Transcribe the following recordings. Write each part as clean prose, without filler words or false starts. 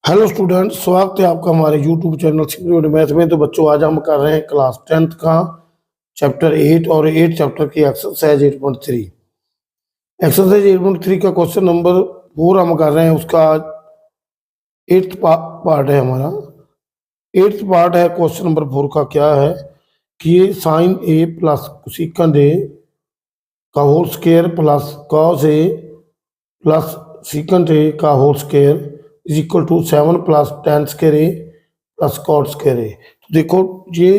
Hello student, स्वागत है आपका हमारे यूट्यूब चैनल सिक्योरिटी मैथ में। तो बच्चों, आज हम कर रहे हैं क्लास 10th का चैप्टर 8 और 8 चैप्टर की एक्सरसाइज 8.3। एक्सरसाइज 8.3 का क्वेश्चन नंबर 4 हम कर रहे हैं। उसका 8th पार्ट है हमारा। 8th पार्ट है क्वेश्चन नंबर 4 का। क्या है कि ये sine A plus cosecant A का whole square plus cos A plus secant A का whole square is equal to 7 plus tan square A plus cot square A. तो देखो, ये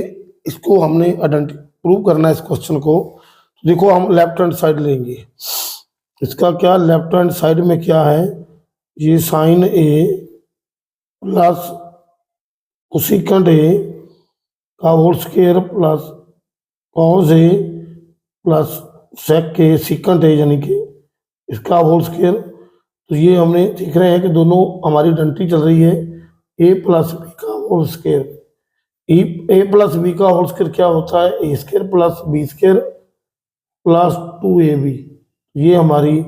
इसको हमने प्रूव करना है इस क्वेश्चन को। तो देखो, हम लेफ्ट हैंड साइड लेंगे। इसका क्या लेफ्ट हैंड साइड में क्या है, ये sine A plus cosecant A का whole square plus cos A plus sec A secant A यानी कि इसका होल स्क्वायर। तो ये हमने देख रहे हैं कि दोनों हमारी डंटी चल रही है ए प्लस बी का whole square. A plus B का होल स्क्वायर क्या होता है, A square plus B square plus 2ab। ये हमारी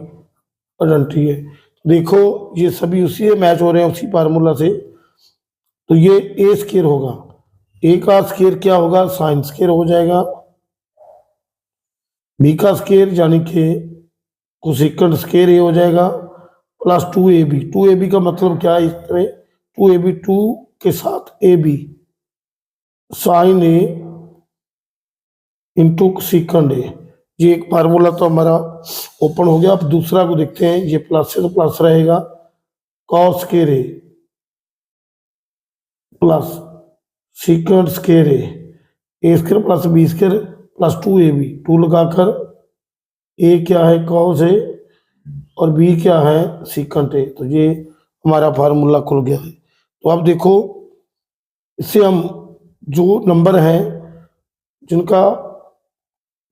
डंटी है। देखो, ये सभी उसी से मैच हो रहे हैं, उसी फार्मूला से। तो ये ए स्क्वायर होगा, ए का स्क्वायर क्या होगा, साइन स्क्वायर हो जाएगा। बी का स्क्वायर यानी कि कोसेकंड स्क्वायर ए हो जाएगा प्लस 2ab। 2ab का मतलब क्या है, इसमें 2ab 2 के साथ ab sign A into cosecant ए। ये एक फार्मूला तो हमारा ओपन हो गया। अब दूसरा को देखते हैं। ये प्लस से तो प्लस रहेगा, cos square A plus secant square A square plus B square plus 2ab। 2 लगाकर ए क्या है, कॉस ए, और बी क्या है, सेकंड ए। तो ये हमारा फार्मूला खुल गया है। तो अब देखो, इससे हम जो नंबर है जिनका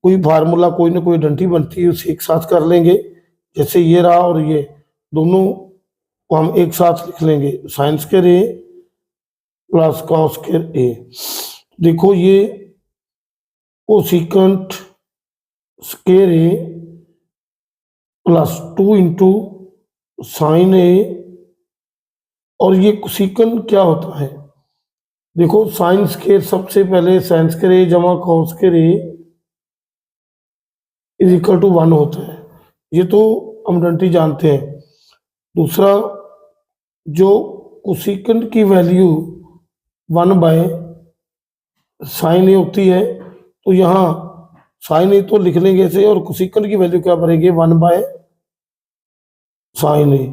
कोई फार्मूला कोई ना कोई डंटी बनती है, उसे एक साथ कर लेंगे। जैसे ये रहा और ये दोनों को हम एक साथ लिख लेंगे, sign square A plus cos square A. देखो, ये cosecant square A plus 2 into sine ए, और ये कोसेकंड क्या होता है, देखो साइन स्क्वायर सबसे पहले साइन स्क्वायर ए जमा cos square A is equal to 1 होता है। ये तो हम डंटी जानते हैं। दूसरा, जो कोसेकंड की वैल्यू 1 बाय साइन ए होती है, तो यहाँ साइन ए तो लिख लेंगे ऐसे, और कोसेकंड की वैल्यू क्या बनेगी, 1 बाय साइन ए।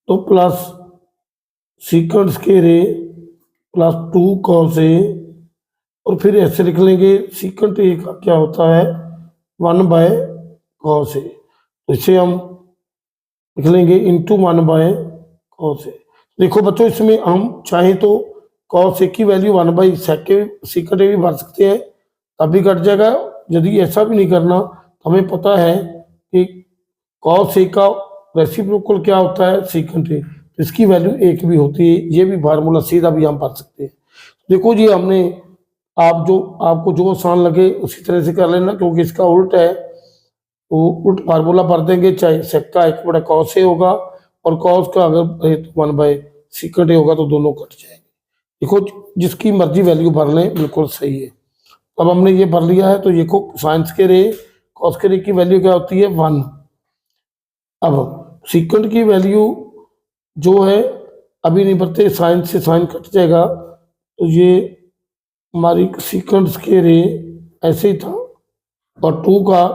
तो plus secant square A plus 2 cos A, और फिर ऐसे लिख लेंगे सेकंड ए का क्या होता है, 1 बाय कॉस ए। तो इसे हम लिख लेंगे इंटू 1 बाय कॉस ए। देखो बच्चों, इसमें हम चाहें तो कॉस ए की वैल्यू 1 बाई सेकंड ए भी भर सकते हैं, तब भी कट जाएगा। यदि ऐसा भी नहीं करना, तो हमें पता है कि कॉस ए का रेसिप्रोकल क्या होता है, सेकंड ए। इसकी वैल्यू 1 भी होती है। ये भी फार्मूला सीधा भी हम पढ़ सकते हैं। देखो जी, हमने आपको जो आसान लगे उसी तरह से कर लेना, क्योंकि इसका उल्ट है तो उल्ट फार्मूला भर देंगे। चाहे सेक का 1 बटा कॉस ए होगा, और कॉस का अगर 1 बाय सेकंड ए होगा, तो दोनों कट जाएंगे। देखो, जिसकी मर्जी वैल्यू भर लें, बिल्कुल सही है। अब हमने ये भर लिया है। तो देखो, sign square A cos square A की वैल्यू क्या होती है, 1। अब सेकंड की वैल्यू जो है अभी नहीं भरते, साइन से साइन कट जाएगा। तो ये हमारी सेकंड स्क्वायर ए ऐसे ही था, और 2 का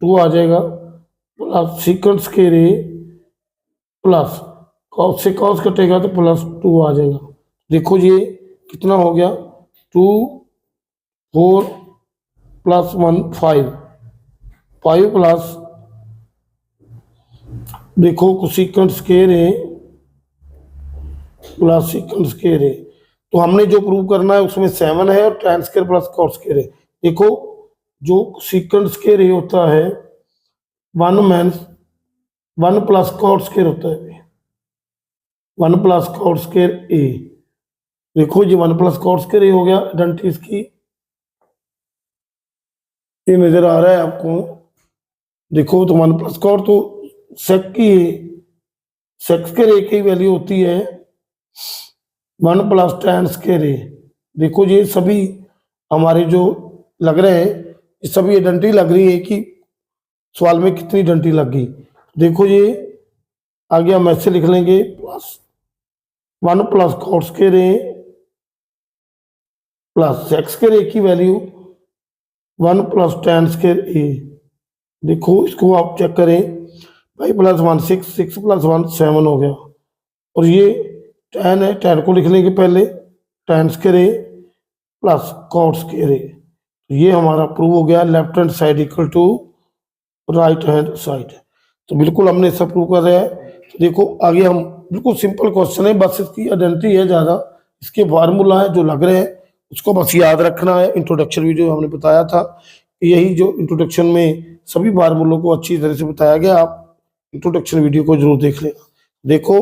2 आ जाएगा plus secant square A plus cos से कॉस कटेगा तो प्लस 2 आ जाएगा। देखो, ये कितना हो गया, 2 4 प्लस 1 5 प्लस, देखो cosecant square A plus secant square A. तो हमने जो प्रूव करना है उसमें 7 है, और tan square plus cot square है। देखो, जो सेकंड स्क्वायर ए होता है 1 प्लस कॉट स्क्वायर होता है, 1 प्लस कॉट स्क्वायर ए। देखो, ये 1 प्लस कॉट स्क्वायर ए हो गया। डंटी इसकी ये नजर आ रहा है आपको। देखो, तो 1 प्लस कॉट तो सेक स्क्वायर ए की वैल्यू होती है one plus tan square A. देखो ये सभी हमारे जो लग रहे हैं, ये सभी आइडेंटिटी लग रही है कि सवाल में कितनी डंटी लग गई। देखो ये आगे हम ऐसे लिख लेंगे, plus one plus cot square A plus sec square A की value one plus tan square A. देखो इसको आप चेक करें, 5 + 1 6, 6 + 1 7 हो गया। और ये टेन है, टेन को लिख लेंगे पहले, tan square A plus cot square A. ये हमारा प्रूव हो गया, left hand side equal to right hand side. तो बिल्कुल हमने सब प्रूव कर रहा है। तो देखो आगे हम, बिल्कुल सिंपल क्वेश्चन है, बस इसकी आइडेंटिटी है ज़्यादा, इसके फार्मूला है जो लग रहे हैं उसको बस याद रखना है। इंट्रोडक्शन वीडियो हमने बताया था, यही जो इंट्रोडक्शन में सभी फार्मूलों को अच्छी तरह से बताया गया, आप इंट्रोडक्शन वीडियो को जरूर देख लेना। देखो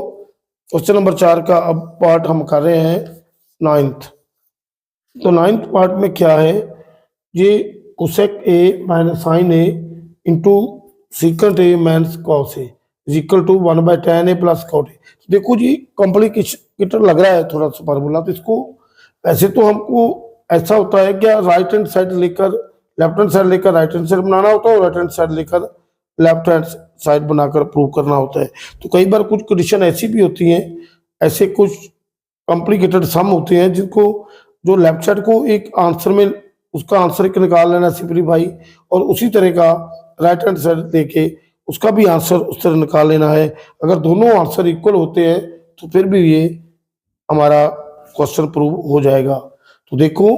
क्वेश्चन नंबर 4 का अब पार्ट हम कर रहे हैं 9th। तो 9th पार्ट में क्या है, ये cosec A minus sine A into secant A minus cos A is equal to 1/tan A plus cot A. देखो जी कॉम्प्लिकेटेड लग रहा है थोड़ा सा फार्मूला, तो इसको ऐसे तो हमको ऐसा होता है क्या, राइट हैंड साइड लेकर लेफ्ट हैंड साइड लेकर राइट हैंड साइड बनाना होता है, और राइट हैंड साइड लेकर लेफ्ट हैंड साइड बनाकर प्रूव करना होता है। तो कई बार कुछ कंडीशन ऐसी भी होती हैं, ऐसे कुछ कॉम्प्लिकेटेड सम होते हैं जिनको जो लेफ्ट साइड को एक आंसर में उसका आंसर एक निकाल लेना सिंपलीफाई, और उसी तरह का राइट हैंड साइड लेके उसका भी आंसर उस तरह निकाल लेना है। अगर दोनों आंसर इक्वल होते हैं तो फिर भी ये हमारा क्वेश्चन प्रूव हो जाएगा। तो देखो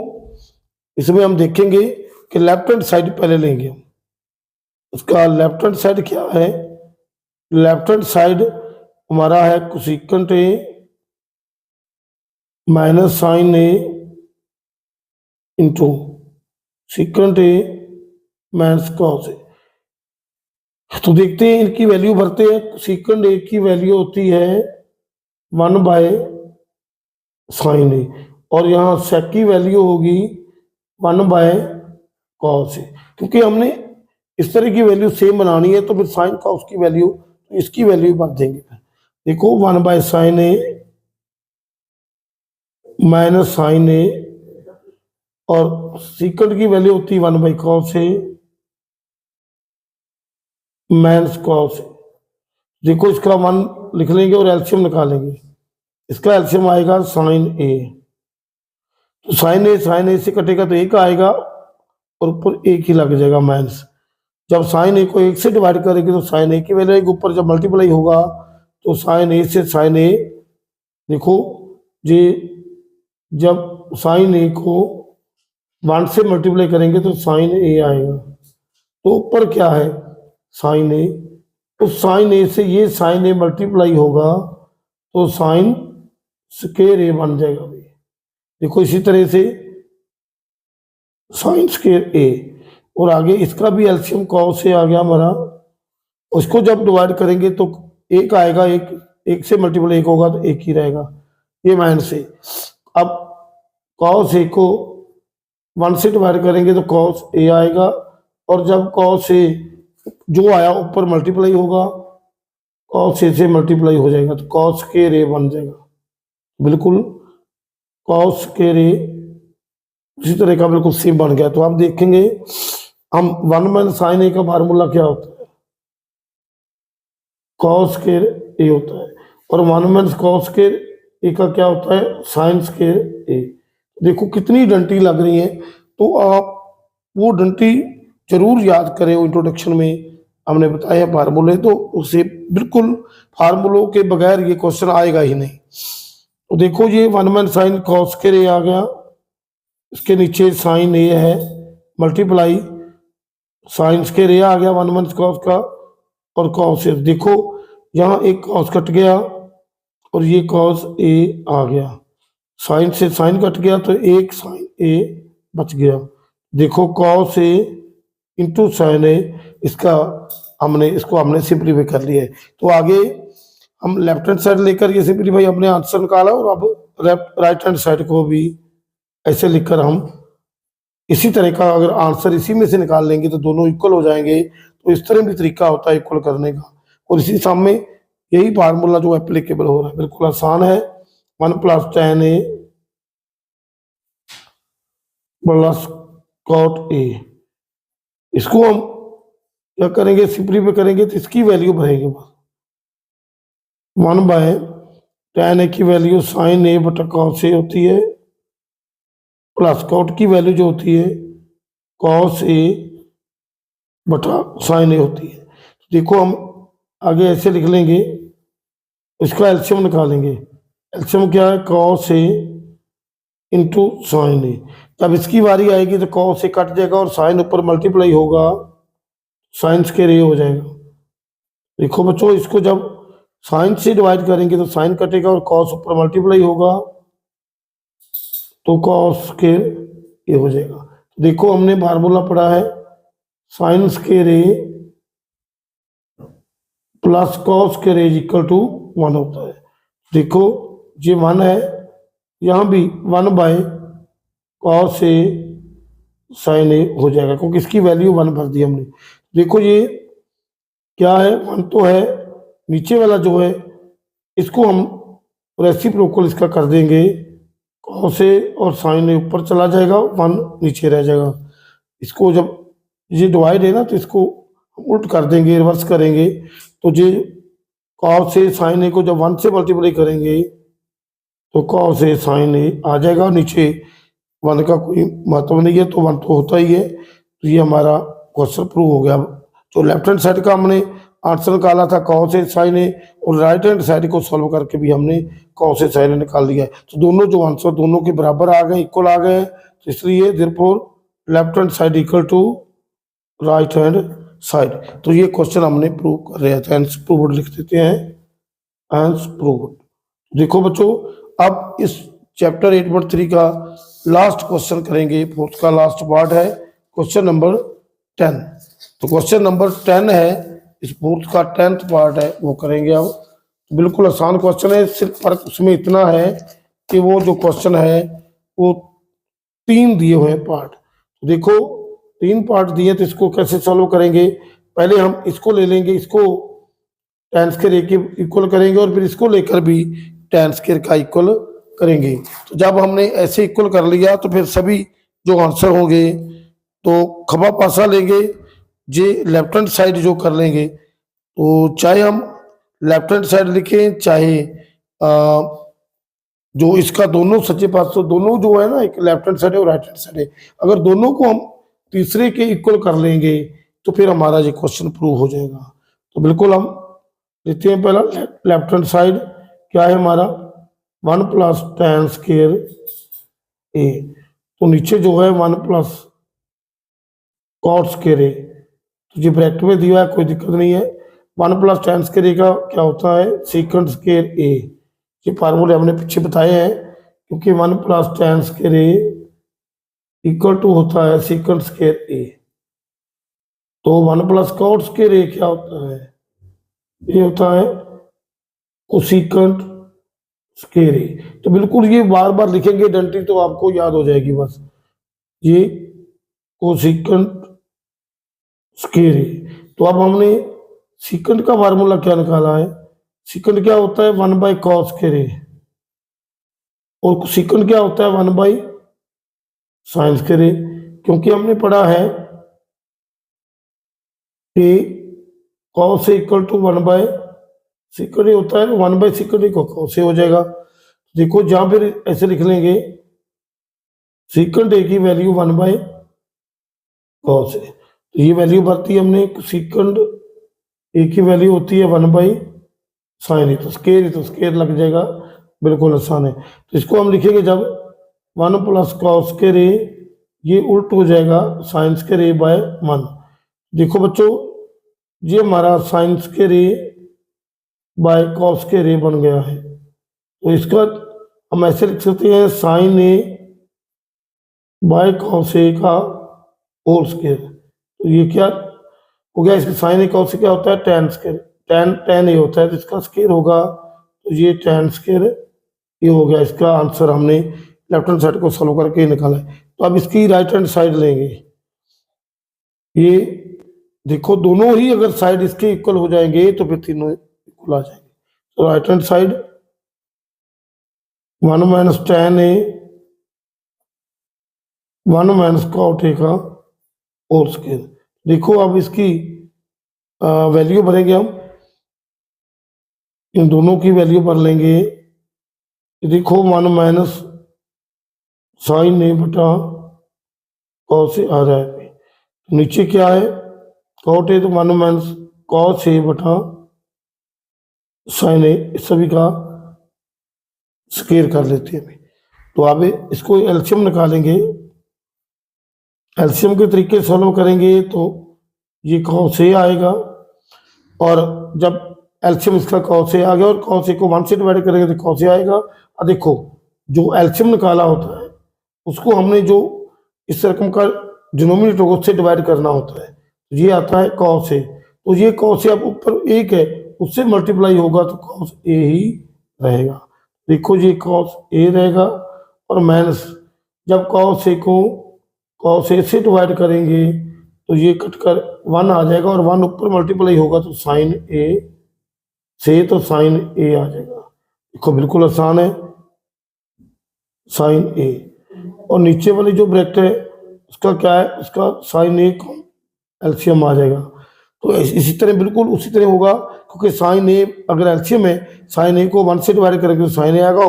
इसमें हम देखेंगे कि लेफ्ट हैंड साइड पहले लेंगे, उसका लेफ्ट हैंड साइड क्या है, लेफ्ट हैंड साइड हमारा है cosecant A minus sine A into secant A minus cos A. तो देखते हैं इनकी वैल्यू भरते हैं। सीकेंट ए की वैल्यू होती है 1/sin ए, और यहाँ सेक की वैल्यू होगी 1/cos ए। क्योंकि हमने इस तरह की वैल्यू सेम बनानी है तो फिर साइन कॉस की वैल्यू, तो इसकी वैल्यू भर देंगे। देखो 1/sin ए माइनस साइन ए, और सीकेंट की वैल्यू होती है 1/cos ए माइनस कॉस ए। देखो इसका 1 लिख लेंगे और एलसीएम निकालेंगे, इसका एलसीएम आएगा साइन ए। तो साइन ए से कटेगा तो 1 आएगा और ऊपर 1 ही लग जाएगा माइनस। जब साइन ए को 1 से डिवाइड करेंगे तो साइन ए की वैल्यू आएगी, ऊपर जब मल्टीप्लाई होगा तो साइन ए से साइन ए, देखो ये जब साइन ए को 1 से मल्टीप्लाई करेंगे तो साइन ए आएगा। तो ऊपर क्या है साइन ए, तो साइन ए से ये साइन ए मल्टीप्लाई होगा तो साइन स्क्वायर ए बन जाएगा। देखो इसी तरह से साइन स्क्वायर ए, और आगे इसका भी एलसीएम कॉस ए आ गया हमारा, उसको जब डिवाइड करेंगे तो 1 आएगा, 1 से मल्टीप्लाई 1 होगा तो 1 ही रहेगा, ये माइनस ए। अब कॉस ए को 1 से डिवाइड करेंगे तो कॉस ए आएगा, और जब कॉस ए जो आया ऊपर मल्टीप्लाई होगा, कॉस ए से मल्टीप्लाई हो जाएगा तो कॉस स्क्वायर ए बन जाएगा। बिल्कुल कॉस स्क्वायर ए उसी तरह का बिल्कुल सेम बन गया। तो आप देखेंगे हम 1/sin ए का फार्मूला क्या होता है, कॉस स्क्वायर ए होता है, और 1/cos स्क्वायर ए का क्या होता है, साइन स्क्वायर ए। देखो कितनी डंटी लग रही है, तो आप वो डंटी जरूर याद करें। इंट्रोडक्शन में हमने बताया फार्मूले, तो उसे बिल्कुल फार्मूलों के बगैर ये क्वेश्चन आएगा ही नहीं। तो देखो ये 1/sin cos स्क्वायर ए आ गया, इसके नीचे साइन ए है मल्टीप्लाई साइन स्क्वायर ए आ गया 1/cos का, और cos ए। देखो यहाँ एक cos कट गया और ये cos ए आ गया, साइन से साइन कट गया तो एक साइन ए बच गया। देखो cos ए इंटू साइन ए, इसको हमने सिंपलीफाई कर लिया है। तो आगे हम लेफ्ट हैंड साइड लेकर ये सिंपलीफाई अपने आंसर निकाला, और अब राइट हैंड साइड को भी ऐसे लिखकर हम इसी तरह का अगर आंसर इसी में से निकाल लेंगे तो दोनों इक्वल हो जाएंगे। तो इस तरह भी तरीका होता है इक्वल करने का, और इसी सामने यही फार्मूला जो एप्लीकेबल हो रहा है, बिल्कुल आसान है। वन प्लस tan ए प्लस cot ए। इसको हम क्या करेंगे, सिंपलीफाई करेंगे तो इसकी वैल्यू भरेंगे बस। 1/tan ए की वैल्यू sin ए बटा cos ए होती है, प्लस cot की वैल्यू जो होती है cos ए बटा sin ए होती है। देखो हम आगे ऐसे लिख लेंगे, इसका एलसीएम निकालेंगे। एलसीएम क्या है, cos ए इंटू साइन ए। जब इसकी बारी आएगी तो cos ए कट जाएगा और साइन ऊपर मल्टीप्लाई होगा, साइन स्क्वायर ए हो जाएगा। देखो बच्चों, इसको जब साइन से डिवाइड करेंगे तो साइन कटेगा और cos ऊपर मल्टीप्लाई होगा तो cos स्क्वायर ए हो जाएगा। देखो हमने फार्मूला पढ़ा है sine square A plus cos square A equal to 1 होता है। देखो ये 1 है, यहाँ भी 1/cos ए साइन ए हो जाएगा क्योंकि इसकी वैल्यू 1 भर दी हमने। देखो ये क्या है, 1 तो है, नीचे वाला जो है इसको हम रेसिप्रोकल इसका कर देंगे, cos ए और साइन ए ऊपर चला जाएगा, 1 नीचे रह जाएगा। इसको जब ये डिवाइड है ना तो इसको उल्ट कर देंगे, रिवर्स करेंगे तो ये cos ए साइन ए को जब 1 से मल्टीप्लाई करेंगे तो cos ए साइन ए आ जाएगा, नीचे 1 का कोई महत्व नहीं है तो 1 तो होता ही है। तो ये हमारा क्वेश्चन प्रूव हो गया। जो लेफ्ट हैंड साइड का हमने आंसर निकाला था cos ए साइन ए, और राइट हैंड साइड को सॉल्व करके भी हमने cos ए साइन ए निकाल दिया है। तो दोनों जो आंसर दोनों के बराबर आ गए, इक्वल आ गए, तो इसलिए therefore left hand side equal to right hand side. तो ये क्वेश्चन हमने प्रूव कर रहे थे, आंसर प्रूव्ड लिख देते हैं, आंसर प्रूव्ड। देखो बच्चों, अब इस चैप्टर 8.3 का लास्ट क्वेश्चन करेंगे, फोर्थ का लास्ट पार्ट है क्वेश्चन नंबर 10। तो क्वेश्चन नंबर 10 है, इस फोर्थ का 10th पार्ट है, वो करेंगे अब। बिल्कुल आसान क्वेश्चन है, सिर्फ फर्क उसमें इतना है कि वो जो क्वेश्चन है वो 3 दिए हुए हैं पार्ट। तो देखो 3 पार्ट दिए, तो इसको कैसे सॉल्व करेंगे, पहले हम इसको ले लेंगे, इसको tan स्क्वायर ए के इक्वल करेंगे और फिर इसको लेकर भी tan स्क्वायर का इक्वल करेंगे। तो जब हमने ऐसे इक्वल कर लिया तो फिर सभी जो आंसर होंगे तो खबा पासा लेंगे, जे लेफ्ट हैंड साइड जो कर लेंगे, तो चाहे हम लेफ्ट हैंड साइड लिखें चाहे जो इसका दोनों सच्चे पास, तो दोनों जो है ना, एक लेफ्ट हैंड साइड है और राइट हैंड साइड है, अगर दोनों को हम तीसरे के इक्वल कर लेंगे तो फिर हमारा ये क्वेश्चन प्रूव हो जाएगा। तो बिल्कुल हम लेते हैं पहला लेफ्ट हैंड साइड, क्या है हमारा 1 प्लस tan स्क्वायर ए, तो नीचे जो है 1 प्लस cot स्क्वायर ए, तो ये ब्रैकेट में दिया है, कोई दिक्कत नहीं है। 1 प्लस tan स्क्वायर ए का क्या होता है, सेकंड स्क्वायर ए। ये फार्मूले हमने पीछे बताए हैं, क्योंकि 1 plus tan square A equal to होता है सेकंड स्क्वायर ए। तो 1 प्लस cot स्क्वायर ए क्या होता है, ये होता है कोसिकेंट स्क्वायर ए। तो बिल्कुल ये बार बार लिखेंगे डंटी तो आपको याद हो जाएगी बस, ये कोसिकेंट स्क्वायर ए। तो अब हमने सीकेंट का फार्मूला क्या निकाला है, सीकेंट क्या होता है 1/cos स्क्वायर ए, और सीकेंट क्या होता है 1/sin स्क्वायर ए, क्योंकि हमने पढ़ा है कि cos ए इक्वल टू 1/सीकेंट ए होता है, 1/सीकेंट ए को cos ए हो जाएगा। देखो जहां फिर ऐसे लिख लेंगे, सीकेंट ए की वैल्यू 1/cos ए, तो ये वैल्यू भरती है हमने, सीकेंट ए की वैल्यू होती है 1/sin ए, तो स्क्वायर लग जाएगा, बिल्कुल आसान है। तो इसको हम लिखेंगे जब 1 प्लस cos स्क्वायर ए, ये उल्ट हो जाएगा sin स्क्वायर ए बाय 1। देखो बच्चों, ये हमारा sin square A bye cos square ए बन गया है, तो इसका हम ऐसे लिख सकते हैं sin ए बाय cos ए का होल स्क्वायर। तो ये क्या हो गया, इसका sin ए cos ए क्या होता है tan स्क्वायर, tan ए होता है, तो इसका स्क्वायर होगा, तो ये tan स्क्वायर ये हो गया। इसका आंसर हमने लेफ्ट हैंड साइड को सॉल्व करके निकाला है। तो अब इसकी राइट हैंड साइड लेंगे, ये देखो दोनों ही अगर साइड इसके इक्वल हो जाएंगे तो फिर तीनों इक्वल आ जाएंगे। तो right hand side 1 minus tan A 1 minus cot A का होल स्क्वायर। देखो अब इसकी वैल्यू भरेंगे हम, इन दोनों की वैल्यू भर लेंगे। देखो 1 माइनस साइन ए बटा कॉस ए आ रहा है। तो नीचे क्या है, कॉट ए, तो 1 माइनस कॉस ए बटा साइन ए, इस सभी का स्क्वायर कर लेते हैं अभी। तो अब इसको एलसीएम निकालेंगे, एलसीएम के तरीके सॉल्व करेंगे तो ये कॉस ए आएगा, और जब एलसीएम इसका कॉस ए आ गया और कॉस ए को 1 से डिवाइड करेंगे तो कॉस ए आएगा। और देखो जो एलसीएम निकाला होता है उसको हमने जो इस रकम का डिनोमिनेटर होगा उससे डिवाइड करना होता है, तो ये आता है कॉस ए। तो ये कॉस ए अब ऊपर एक है, उससे मल्टीप्लाई होगा तो कॉस ए ही रहेगा। देखो ये कॉस ए रहेगा, और माइनस जब कॉस ए को कॉस ए से डिवाइड करेंगे तो ये कटकर 1 आ जाएगा, और 1 ऊपर मल्टीप्लाई होगा तो साइन ए से, तो साइन ए आ जाएगा। देखो बिल्कुल आसान है, साइन ए। और नीचे वाली जो ब्रैकेट है उसका क्या है, उसका साइन ए को एलसीएम आ जाएगा। तो इसी तरह बिल्कुल उसी तरह होगा, क्योंकि साइन ए अगर एलसीएम है, साइन ए को 1 से डिवाइड करेंगे तो साइन ए आएगा,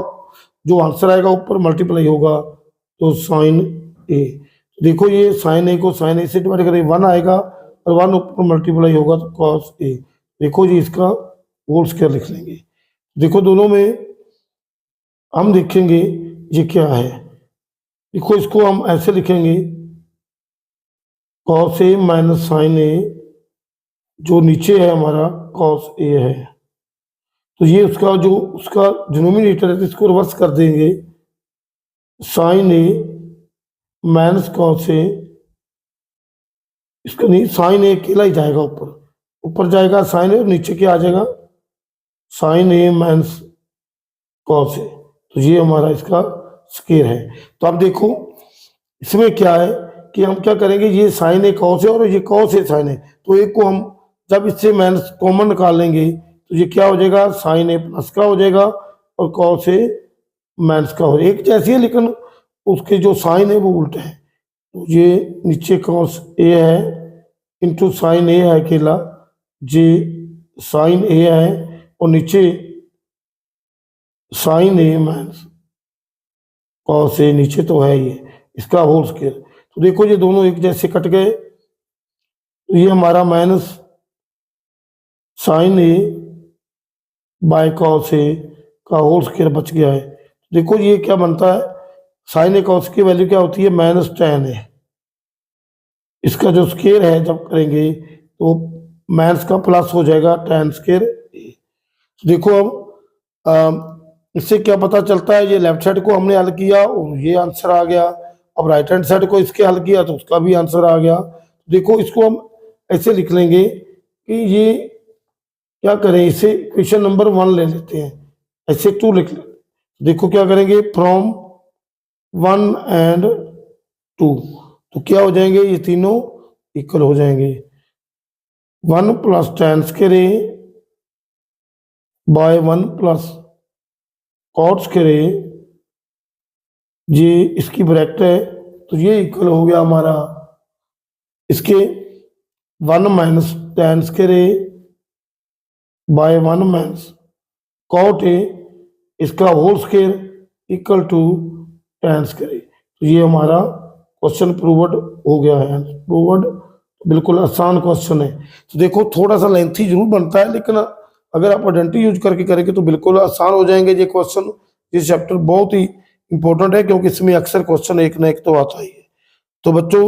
जो आंसर आएगा ऊपर मल्टीप्लाई होगा तो साइन ए। देखो ये साइन ए को साइन ए से डिवाइड करेंगे 1 आएगा, और 1 ऊपर मल्टीप्लाई होगा तो कॉस ए। देखो जी इसका होल स्क्वायर लिख लेंगे। देखो दोनों में हम देखेंगे ये क्या है। देखो इसको हम ऐसे लिखेंगे, कॉस ए माइनस साइन ए, जो नीचे है हमारा कॉस ए है, तो ये उसका डिनोमिनेटर है, तो इसको रिवर्स कर देंगे, साइन ए माइनस कॉस ए। इसका नहीं, साइन ए अकेला ही जाएगा, ऊपर जाएगा साइन ए, और नीचे क्या आ जाएगा, sign A minus cos A. तो ये हमारा इसका स्क्वायर है। तो अब देखो इसमें क्या है कि हम क्या करेंगे, ये साइन ए कॉस है और ये कॉस ए साइन है, तो एक को हम जब इससे माइनस कॉमन निकाल लेंगे तो ये क्या हो जाएगा, साइन ए प्लस का हो जाएगा, और कॉस ए माइनस का हो जाएगा। एक जैसी है लेकिन उसके जो साइन है वो उल्टा है। तो ये नीचे कॉस ए है इंटू साइन ए है अकेला, ये साइन ए है, और नीचे साइन ए माइनस कॉस ए, नीचे तो है ये इसका होल स्क्वायर। तो देखो ये दोनों एक जैसे कट गए, तो ये हमारा minus sine A by cos A का होल स्क्वायर बच गया है। देखो ये क्या बनता है, साइन ए कॉस की वैल्यू क्या होती है, माइनस tan है। इसका जो स्क्वायर है जब करेंगे तो माइनस का प्लस हो जाएगा tan स्क्वायर ए। देखो अब इससे क्या पता चलता है, ये लेफ्ट साइड को हमने हल किया और ये आंसर आ गया। अब राइट हैंड साइड को इसके हल किया तो उसका भी आंसर आ गया। देखो इसको हम ऐसे लिख लेंगे कि ये क्या करें, इसे क्वेश्चन नंबर 1 ले लेते हैं, ऐसे 2 लिख लेते। देखो क्या करेंगे, फ्रॉम 1 एंड 2, तो क्या हो जाएंगे, ये तीनों इक्वल हो जाएंगे। 1 plus tan square A by 1 plus cot square A, ये इसकी ब्रैकेट है, तो ये इक्वल हो गया हमारा इसके 1 minus tan square A by 1 minus cot A, इसका whole square equal to tan square A. तो ये हमारा क्वेश्चन प्रूव्ड हो गया है। प्रूव्ड बिल्कुल आसान क्वेश्चन है। तो देखो थोड़ा सा लेंथी जरूर बनता है, लेकिन अगर आप आइडेंटिटी यूज करके करेंगे तो बिल्कुल आसान हो जाएंगे ये क्वेश्चन। ये चैप्टर बहुत ही इंपॉर्टेंट है, क्योंकि इसमें अक्सर क्वेश्चन एक ना एक तो आता ही है। तो बच्चों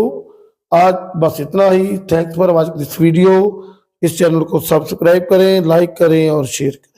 आज बस इतना ही। Thanks for watching this video. इस चैनल को सब्सक्राइब करें, लाइक करें और शेयर करें।